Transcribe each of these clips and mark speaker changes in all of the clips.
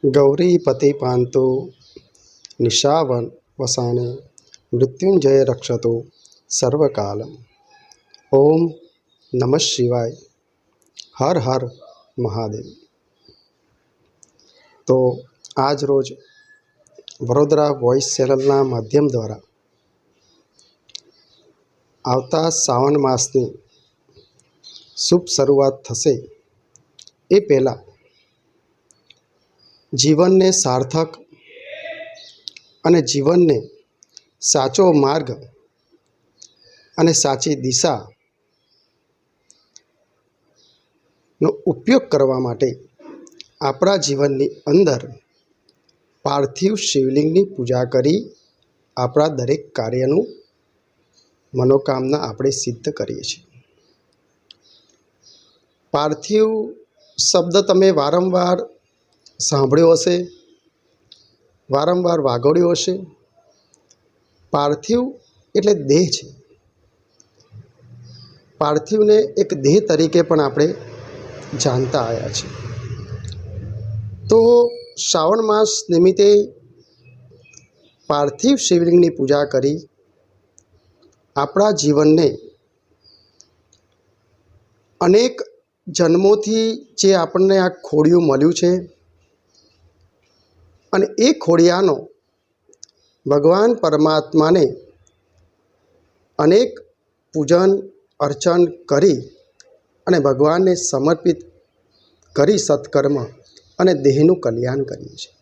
Speaker 1: गौरीपति पान्तु निशावन वसाने मृत्युंजय रक्षतु सर्वकालम। ओम नमः शिवाय। हर हर महादेव। तो आज रोज वडोदरा वॉइस चैनलना माध्यम द्वारा आवता श्रावण मासनी शुभ शरूआत थशे ए पहला जीवन ने सार्थक अने जीवन ने साचो मार्ग अने साची दिशा नो उपयोग करवा माटे आपणा जीवननी अंदर पार्थिव शिवलिंगनी पूजा करी आपणा दरेक कार्यनु मनोकामना आपणे सिद्ध करीए छीए। पार्थिव शब्द तमे वारंवार सांभळ्यो हशे, वारंवार वागोळ्यो हशे। पार्थिव एटले देह छे। पार्थिव ने एक देह तरीके पण आपणे जानता आव्या छे। तो श्रावण मास निमित्ते पार्थिव शिवलिंगनी पूजा करी आपणा जीवनने अनेक जन्मोथी जे आपणने आ खोडियुं मळ्युं छे अने ए खोडियानो भगवान परमात्मा ने अनेक पूजन अर्चन करी अने भगवान ने समर्पित करी सत्कर्म अने देहनु कल्याण करीए छीए।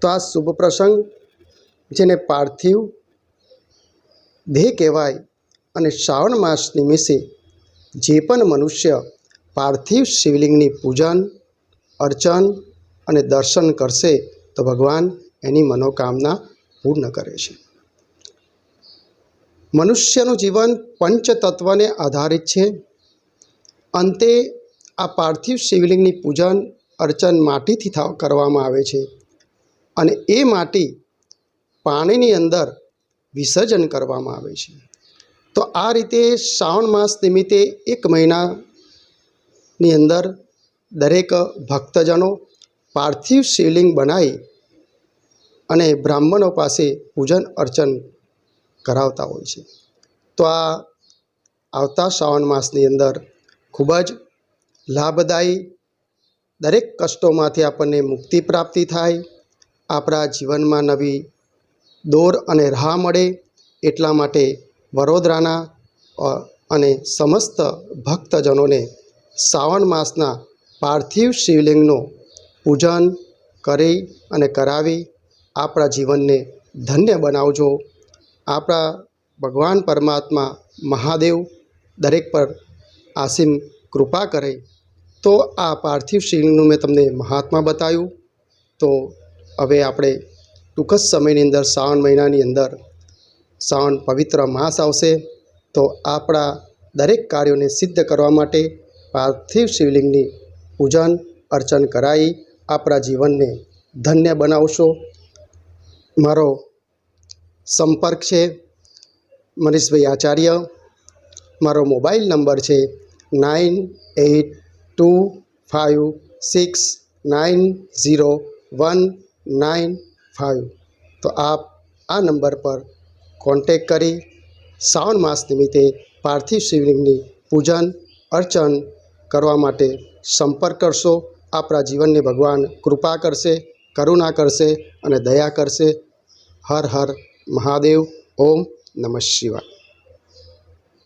Speaker 1: तो आ शुभ प्रसंग जेने पार्थिव देह कहेवाय अने श्रावण मास निमित्ते जे पण मनुष्य पार्थिव शिवलिंगनी पूजन अर्चन अने दर्शन करशे तो भगवान एनी मनोकामना पूर्ण करे छे। मनुष्यनु जीवन पंचतत्व ने आधारित छे। अंते आ पार्थिव शिवलिंगनी पूजन अर्चन माटीथी करवामां आवे छे अने ए माटी पाणीनी अंदर विसर्जन करवामां आवे छे। तो आ रीते श्रावण मास निमित्ते एक महीनानी अंदर दरेक भक्तजनों पार्थिव शिवलिंग बनावी अने ब्राह्मणों पासे पूजन अर्चन करावता होय छे। तो आ आवता श्रावण मासनी अंदर खूब ज लाभदायी दरेक कष्टोमांथी आपणे मुक्ति प्राप्ति थाय, आपणा जीवनमां नवी दोर अने राह मळे एटला माटे वडोदराना अने समस्त भक्तजनोने श्रावण मासना पार्थिव शिवलिंगनो पूजन करी अने करावी आपणा जीवन ने धन्य बनावजो। आपणा भगवान परमात्मा महादेव दरेक पर आसीम कृपा करे। तो आ पार्थिव शिवलिंगनुं मैं तमने महात्मा बताव्युं। तो हवे आपणे टूंक ज समयनी अंदर श्रावण महीनानी अंदर श्रावण पवित्र मास आवशे। तो आपणा दरेक कार्योने सिद्ध करवा माटे पार्थिव शिवलिंगनी पूजन अर्चन कराई आपणा जीवनने धन्य बनावशो। मारो संपर्क है मनीषभाई आचार्य। मारो मोबाइल नंबर है 9826901995। तो आप आ नंबर पर कॉन्टेक्ट करी श्रावण मास निमित्ते पार्थिव शिवलिंगनी पूजन अर्चन करवा माटे संपर्क करशो। आपणा जीवन ने भगवान कृपा करशे, करुणा करशे अने दया करशे। हर हर महादेव। ओम नमः शिवाय।